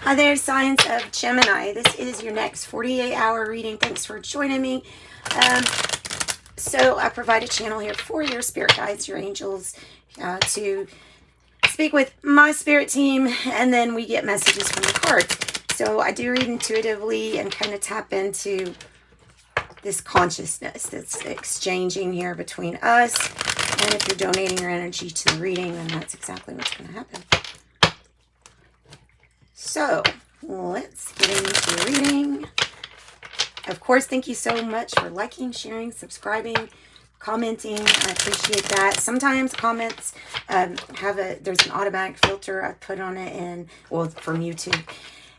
Hi there, signs of Gemini. This is your next 48-hour reading. Thanks for joining me. So I provide a channel here for your spirit guides, your angels, to speak with my spirit team, and then we get messages from the cards. So I do read intuitively and kind of tap into this consciousness that's exchanging here between us. And if you're donating your energy to the reading, then that's exactly what's going to happen. So let's get into the reading. Of course, thank you so much for liking, sharing, subscribing, commenting. I appreciate that. Sometimes comments there's an automatic filter I put on it, and well, from YouTube.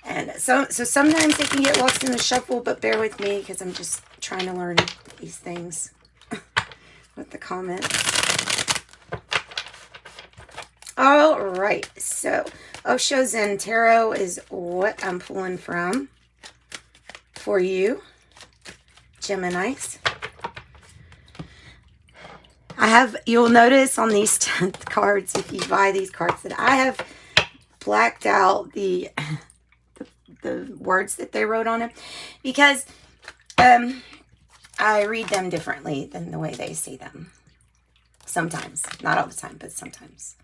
And so sometimes they can get lost in the shuffle, but bear with me because I'm just trying to learn these things with the comments. All right, so Osho Zen Tarot is what I'm pulling from for you, Geminis. You'll notice on these cards, if you buy these cards, that I have blacked out the words that they wrote on it, because I read them differently than the way they see them. Sometimes, not all the time, but sometimes.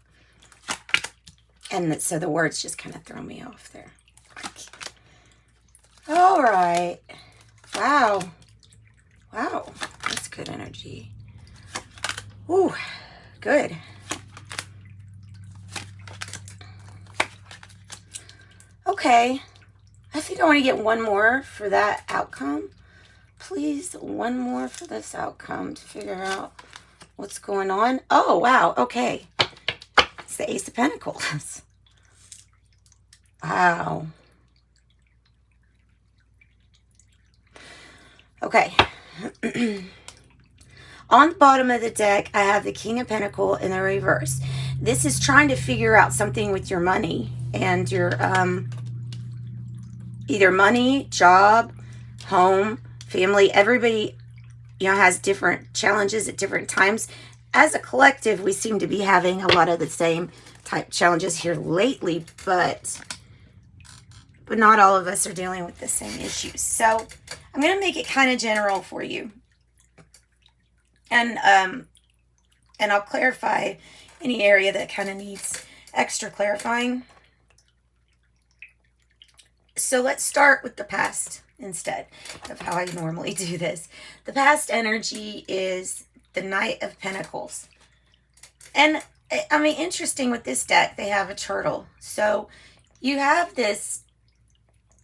And so the words just kind of throw me off there. All right. Wow. Wow. That's good energy. Ooh, good. Okay. I think I want to get one more for that outcome. Please, one more for this outcome to figure out what's going on. Oh, wow. Okay. It's the Ace of Pentacles. Wow. Okay. On the bottom of the deck, I have the King of Pentacles in the reverse. This is trying to figure out something with your money and your either money, job, home, family. Everybody, has different challenges at different times. As a collective, we seem to be having a lot of the same type challenges here lately, but not all of us are dealing with the same issues. So I'm going to make it kind of general for you. And I'll clarify any area that kind of needs extra clarifying. So let's start with the past instead of how I normally do this. The past energy is the Knight of Pentacles. And I mean, interesting with this deck, they have a turtle. So you have this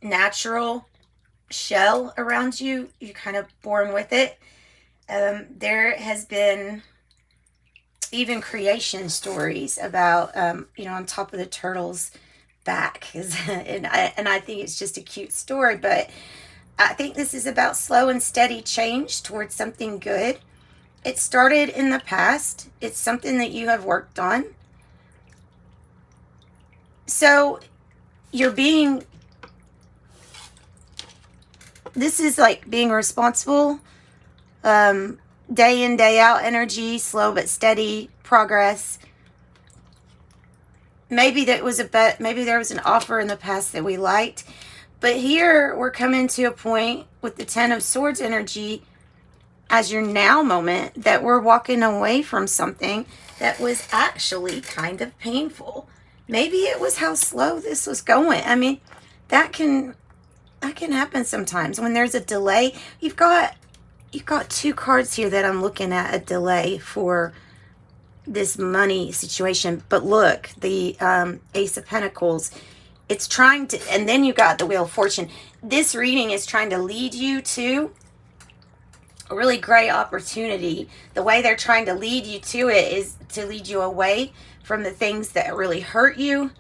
natural shell around you. You're kind of born with it. There has been even creation stories about, on top of the turtle's back. And I think it's just a cute story, but I think this is about slow and steady change towards something good. It started in the past. It's something that you have worked on. So this is like being responsible, day in, day out energy, slow but steady progress. Maybe there was an offer in the past that we liked, but here we're coming to a point with the Ten of Swords energy as your now moment that we're walking away from something that was actually kind of painful. Maybe it was how slow this was going. I mean, that can happen sometimes when there's a delay. You've got two cards here that I'm looking at, a delay for this money situation. But look, the Ace of Pentacles, it's trying to, and then you got the Wheel of Fortune. This reading is trying to lead you to a really great opportunity. The way they're trying to lead you to it is to lead you away from the things that really hurt you.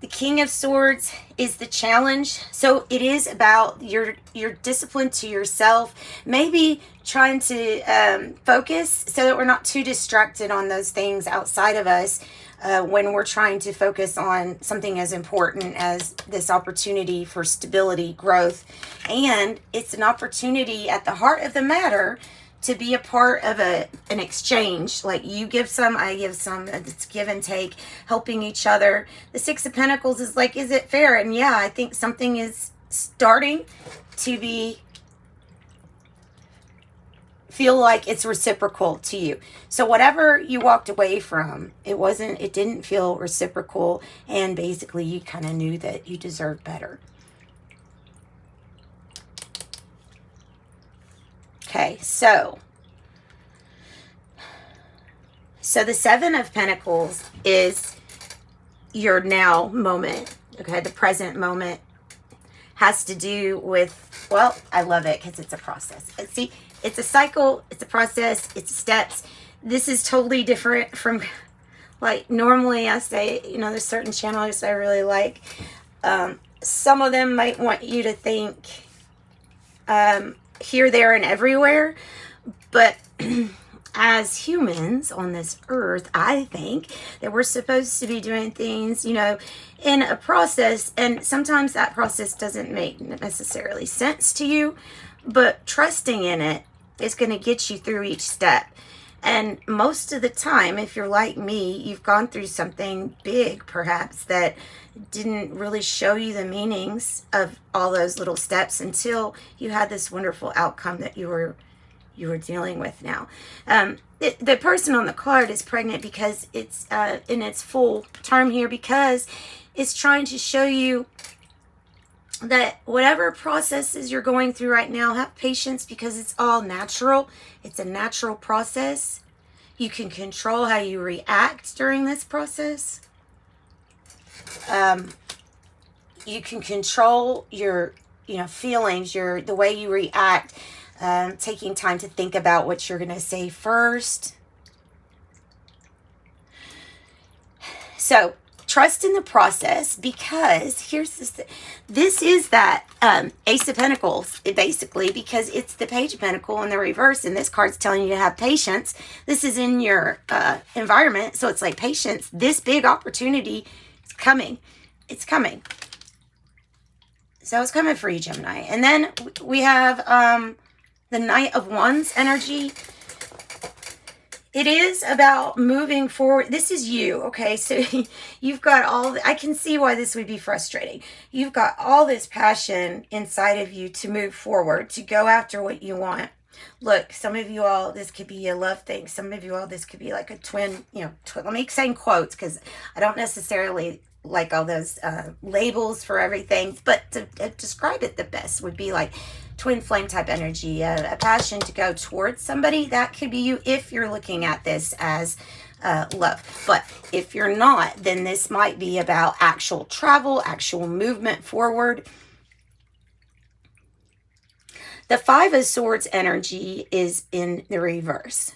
The King of Swords is the challenge. So it is about your discipline to yourself. Maybe trying to focus so that we're not too distracted on those things outside of us when we're trying to focus on something as important as this opportunity for stability, growth. And it's an opportunity at the heart of the matter to be a part of an exchange. Like you give some, I give some. It's give and take, helping each other. The Six of Pentacles is like, is it fair? And yeah, I think something is starting to feel like it's reciprocal to you. So whatever you walked away from, it didn't feel reciprocal, and basically you kind of knew that you deserved better. Okay, so the Seven of Pentacles is your now moment. Okay, the present moment has to do with, well, I love it because it's a process. See, it's a cycle, it's a process, it's steps. This is totally different from, like, normally I say, you know, there's certain channels I really like. Some of them might want you to think here, there, and everywhere. But as humans on this earth, I think that we're supposed to be doing things, you know, in a process. And sometimes that process doesn't make necessarily sense to you. But trusting in it is going to get you through each step. And most of the time, if you're like me, you've gone through something big, perhaps, that didn't really show you the meanings of all those little steps until you had this wonderful outcome that you were dealing with now. The person on the card is pregnant because it's in its full term here, because it's trying to show you that whatever processes you're going through right now, have patience, because it's all natural. It's a natural process. You can control how you react during this process. You can control your, you know, feelings, the way you react, taking time to think about what you're going to say first. So trust in the process, because here's this is that Ace of Pentacles, basically, because it's the Page of Pentacles in the reverse, and this card's telling you to have patience. This is in your environment, so it's like patience. This big opportunity is coming. It's coming. So it's coming for you, Gemini. And then we have the Knight of Wands energy. It is about moving forward. This is you, okay? So you've got I can see why this would be frustrating. You've got all this passion inside of you to move forward, to go after what you want. Look, some of you all, this could be a love thing. Some of you all, this could be like a twin, you know, let me say in quotes, because I don't necessarily like all those labels for everything, but to describe it the best would be like twin flame type energy, a passion to go towards somebody. That could be you if you're looking at this as love. But if you're not, then this might be about actual travel, actual movement forward. The Five of Swords energy is in the reverse.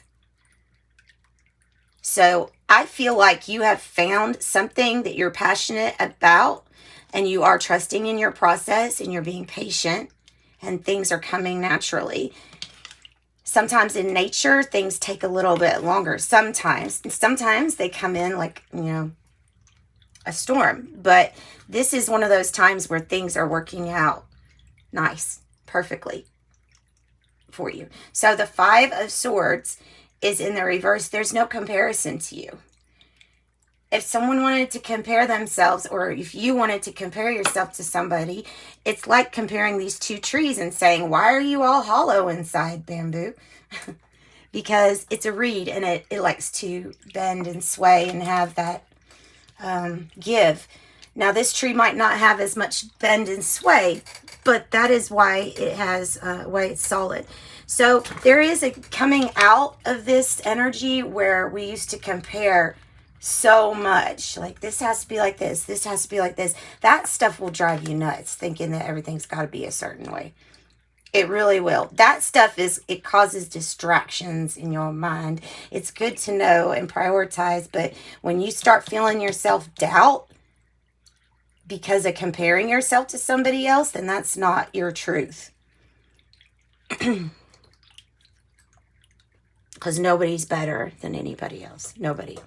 So I feel like you have found something that you're passionate about, and you are trusting in your process, and you're being patient, and things are coming naturally. Sometimes in nature, things take a little bit longer. Sometimes they come in like, you know, a storm. But this is one of those times where things are working out nice, perfectly for you. So the Five of Swords is in the reverse. There's no comparison to you. If someone wanted to compare themselves, or if you wanted to compare yourself to somebody, it's like comparing these two trees and saying, why are you all hollow inside, bamboo? Because it's a reed, and it likes to bend and sway and have that give. Now, this tree might not have as much bend and sway, but that is why it has, why it's solid. So there is a coming out of this energy where we used to compare so much. Like, this has to be like this. This has to be like this. That stuff will drive you nuts, thinking that everything's got to be a certain way. It really will. That stuff it causes distractions in your mind. It's good to know and prioritize, but when you start feeling yourself doubt because of comparing yourself to somebody else, then that's not your truth. Because nobody's better than anybody else. Nobody.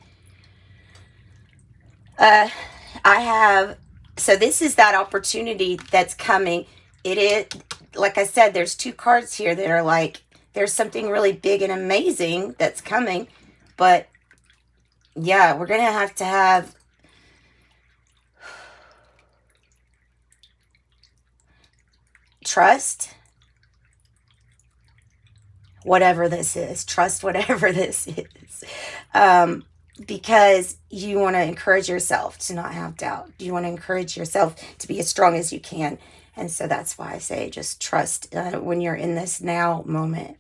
So this is that opportunity that's coming. It is, like I said, there's two cards here that are like, there's something really big and amazing that's coming. But yeah, we're going to have trust whatever this is. Trust whatever this is. Because you want to encourage yourself to not have doubt. You want to encourage yourself to be as strong as you can. And so that's why I say just trust when you're in this now moment.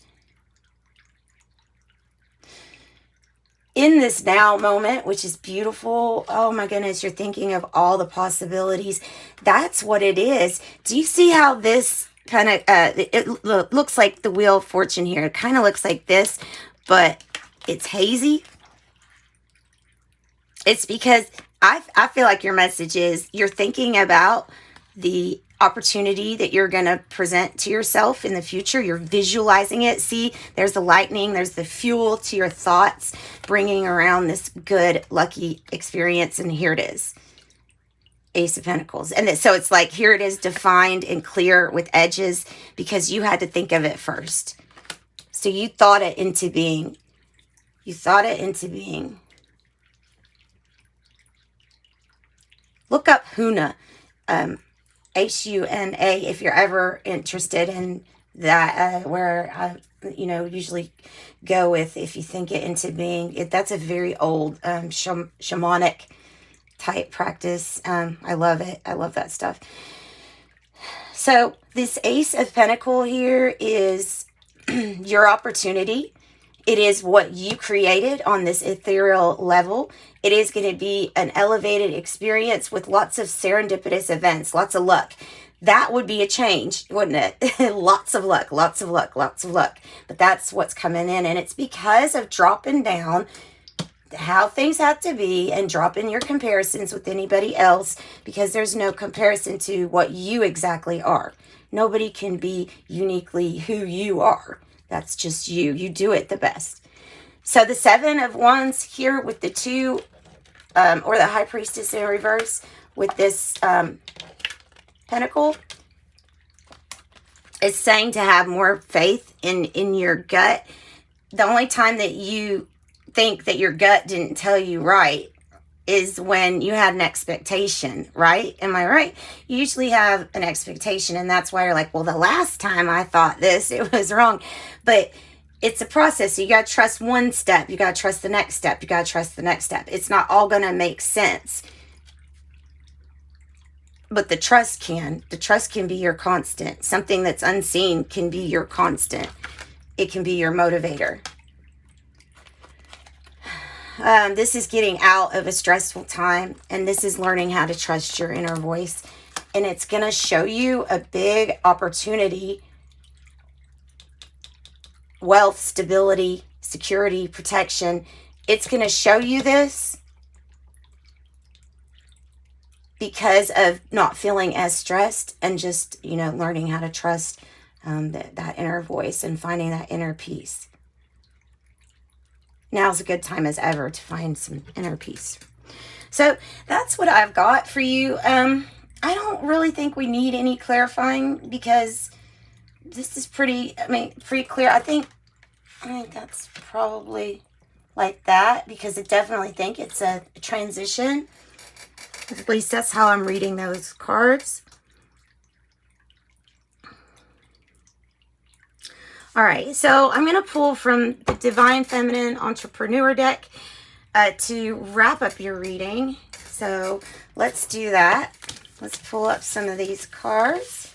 In this now moment, which is beautiful. Oh my goodness, you're thinking of all the possibilities. That's what it is. Do you see how this kind of, it looks like the Wheel of Fortune here. It kind of looks like this, but it's hazy. It's because I feel like your message is you're thinking about the opportunity that you're going to present to yourself in the future. You're visualizing it. See, there's the lightning. There's the fuel to your thoughts, bringing around this good, lucky experience. And here it is. Ace of Pentacles. And so it's like, here it is defined and clear with edges because you had to think of it first. So you thought it into being. You thought it into being. Look up Huna, Huna, if you're ever interested in that, where I, usually go with if you think it into being. That's a very old shamanic type practice. I love it. I love that stuff. So this Ace of Pentacles here is your opportunity. It is what you created on this ethereal level. It is going to be an elevated experience with lots of serendipitous events, lots of luck. That would be a change, wouldn't it? Lots of luck, lots of luck, lots of luck. But that's what's coming in. And it's because of dropping down how things have to be and dropping your comparisons with anybody else, because there's no comparison to what you exactly are. Nobody can be uniquely who you are. That's just you. You do it the best. So the Seven of Wands here with the two, or the High Priestess in reverse with this pentacle, is saying to have more faith in your gut. The only time that you think that your gut didn't tell you right is when you had an expectation, right? Am I right? You usually have an expectation, and that's why you're like, well, the last time I thought this, it was wrong. But it's a process. So you got to trust one step. You got to trust the next step. You got to trust the next step. It's not all going to make sense. But the trust can. The trust can be your constant. Something that's unseen can be your constant. It can be your motivator. This is getting out of a stressful time, and this is learning how to trust your inner voice. And it's going to show you a big opportunity, wealth, stability, security, protection. It's going to show you this because of not feeling as stressed and just, learning how to trust that inner voice and finding that inner peace. Now's a good time as ever to find some inner peace. So that's what I've got for you. I don't really think we need any clarifying because this is pretty clear. I think that's probably like that because I definitely think it's a transition. At least that's how I'm reading those cards. All right, so I'm going to pull from the Divine Feminine Entrepreneur deck to wrap up your reading. So let's do that. Let's pull up some of these cards.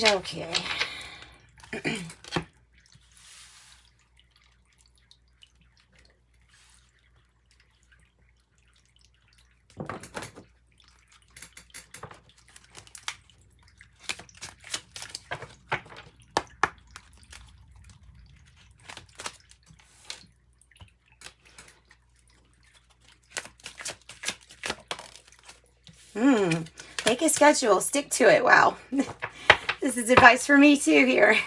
Okay. Make a schedule. Stick to it. Wow. This is advice for me too here.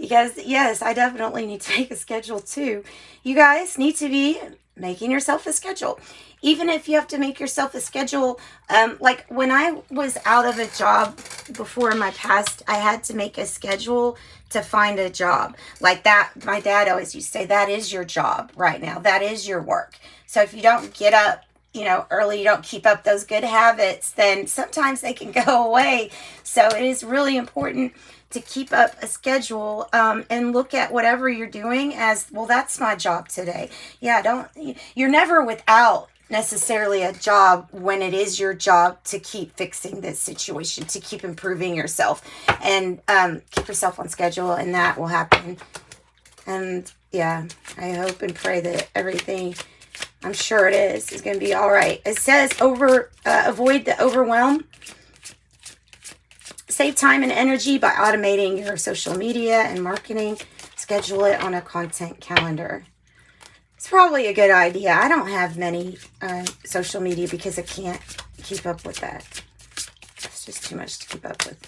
Because, yes, I definitely need to make a schedule too. You guys need to be making yourself a schedule. Even if you have to make yourself a schedule, like when I was out of a job before in my past, I had to make a schedule to find a job. Like that, my dad always used to say, that is your job right now. That is your work. So if you don't get up, you know, early, you don't keep up those good habits, then sometimes they can go away. So it is really important to keep up a schedule, and look at whatever you're doing as, well, that's my job today. Yeah, you're never without necessarily a job when it is your job to keep fixing this situation, to keep improving yourself, and keep yourself on schedule, and that will happen. And yeah, I hope and pray that everything, I'm sure it is going to be all right. It says avoid the overwhelm. Save time and energy by automating your social media and marketing. Schedule it on a content calendar. It's probably a good idea. I don't have many social media because I can't keep up with that. It's just too much to keep up with.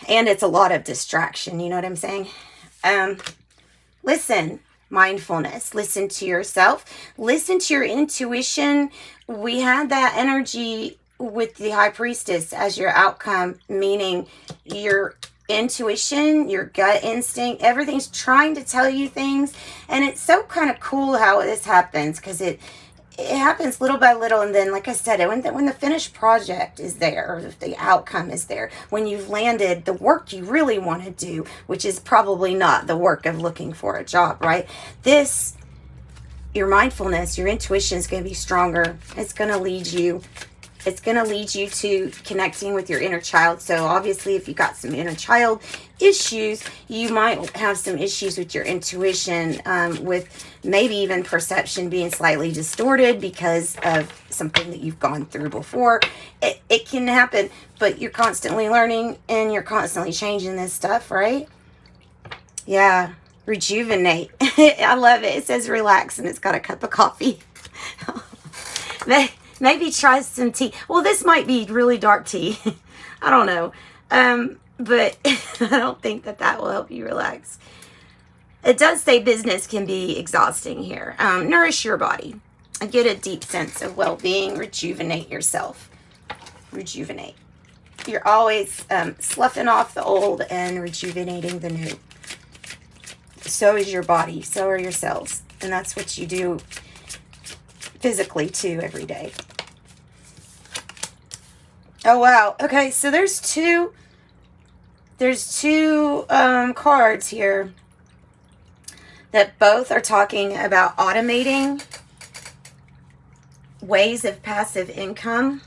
And it's a lot of distraction, you know what I'm saying? Listen, mindfulness. Listen to yourself. Listen to your intuition. We had that energy with the High Priestess as your outcome, meaning your intuition, your gut instinct, everything's trying to tell you things. And it's so kind of cool how this happens, because it happens little by little. And then, like I said, when the finished project is there, or if the outcome is there, when you've landed the work you really want to do, which is probably not the work of looking for a job, right? Your mindfulness, your intuition is going to be stronger. It's going to lead you. It's going to lead you to connecting with your inner child. So obviously, if you got some inner child issues, you might have some issues with your intuition, with maybe even perception being slightly distorted because of something that you've gone through before. It can happen, but you're constantly learning and you're constantly changing this stuff, right? Yeah. Rejuvenate. I love it. It says relax, and it's got a cup of coffee. Maybe try some tea. Well, this might be really dark tea. I don't know. But I don't think that will help you relax. It does say business can be exhausting here. Nourish your body. Get a deep sense of well-being. Rejuvenate yourself. Rejuvenate. You're always sloughing off the old and rejuvenating the new. So is your body. So are your cells. And that's what you do physically too every day. Oh wow. Okay, so there's two cards here that both are talking about automating ways of passive income,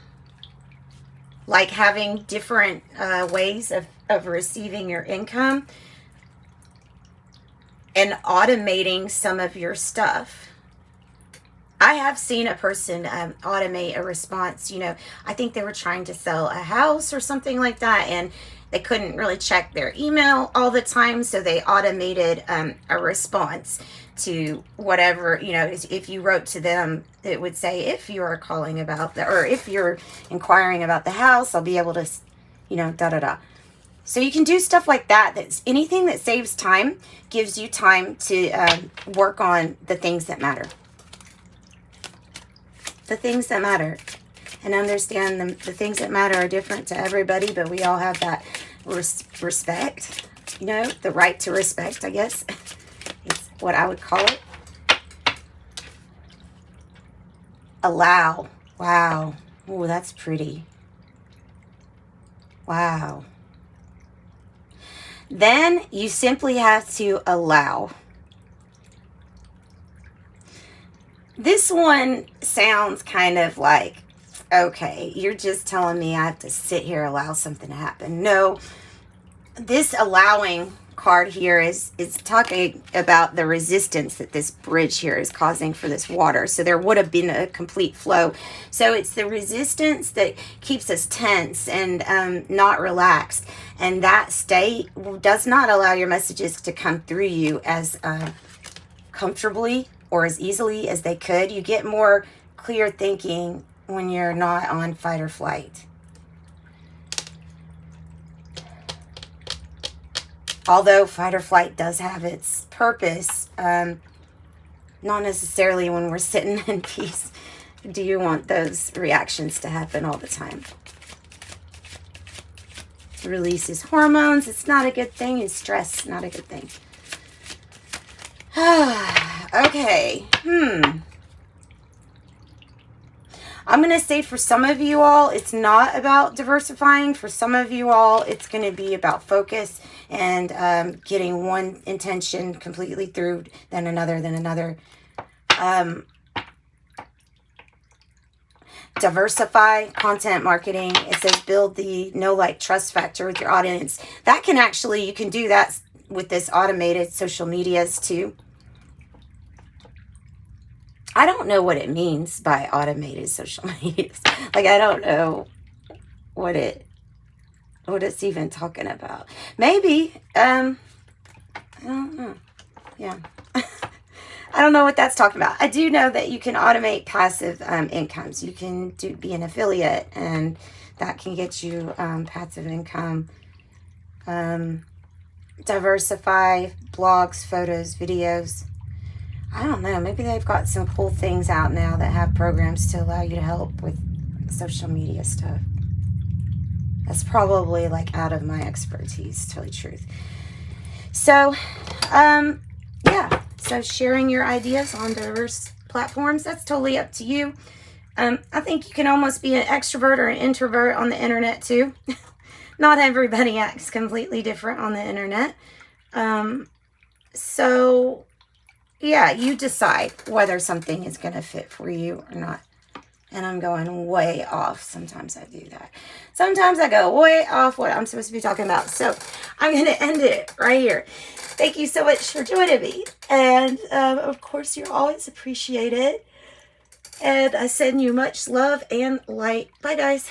like having different ways of receiving your income, and automating some of your stuff. I have seen a person automate a response. You know, I think they were trying to sell a house or something like that, and they couldn't really check their email all the time, so they automated a response to whatever, you know, if you wrote to them, it would say, if you are calling about or if you're inquiring about the house, I'll be able to, you know, da-da-da. So you can do stuff like that. That's anything that saves time, gives you time to work on the things that matter. The things that matter. And understand the things that matter are different to everybody, but we all have that respect, you know, the right to respect, I guess, is what I would call it. Allow. Wow. Oh, that's pretty. Wow. Then you simply have to allow. This one sounds kind of like, okay, you're just telling me I have to sit here and allow something to happen. No, this allowing card here is talking about the resistance that this bridge here is causing for this water. So there would have been a complete flow. So it's the resistance that keeps us tense and not relaxed. And that state does not allow your messages to come through you as comfortably or as easily as they could. You get more clear thinking when you're not on fight or flight. Although fight or flight does have its purpose, not necessarily when we're sitting in peace do you want those reactions to happen all the time. Releases hormones. It's not a good thing. And stress, not a good thing. Okay. I'm going to say for some of you all, it's not about diversifying. For some of you all, it's going to be about focus and getting one intention completely through, then another, then another. Diversify, content marketing. It says build the know, like, trust factor with your audience. That can actually, you can do that with this automated social medias too. I don't know what it means by automated social medias. Like, I don't know what it's even talking about. Maybe, I don't know. Yeah. I don't know what that's talking about. I do know that you can automate passive incomes. You can be an affiliate, and that can get you passive income. Diversify, blogs, photos, videos. I don't know. Maybe they've got some cool things out now that have programs to allow you to help with social media stuff. That's probably like out of my expertise, to tell you the truth. So, yeah. So sharing your ideas on diverse platforms, that's totally up to you. I think you can almost be an extrovert or an introvert on the internet too. Not everybody acts completely different on the internet. So, yeah, you decide whether something is going to fit for you or not. And I'm going way off. Sometimes I do that. Sometimes I go way off what I'm supposed to be talking about. So I'm going to end it right here. Thank you so much for joining me. And, of course, you're always appreciated. And I send you much love and light. Bye, guys.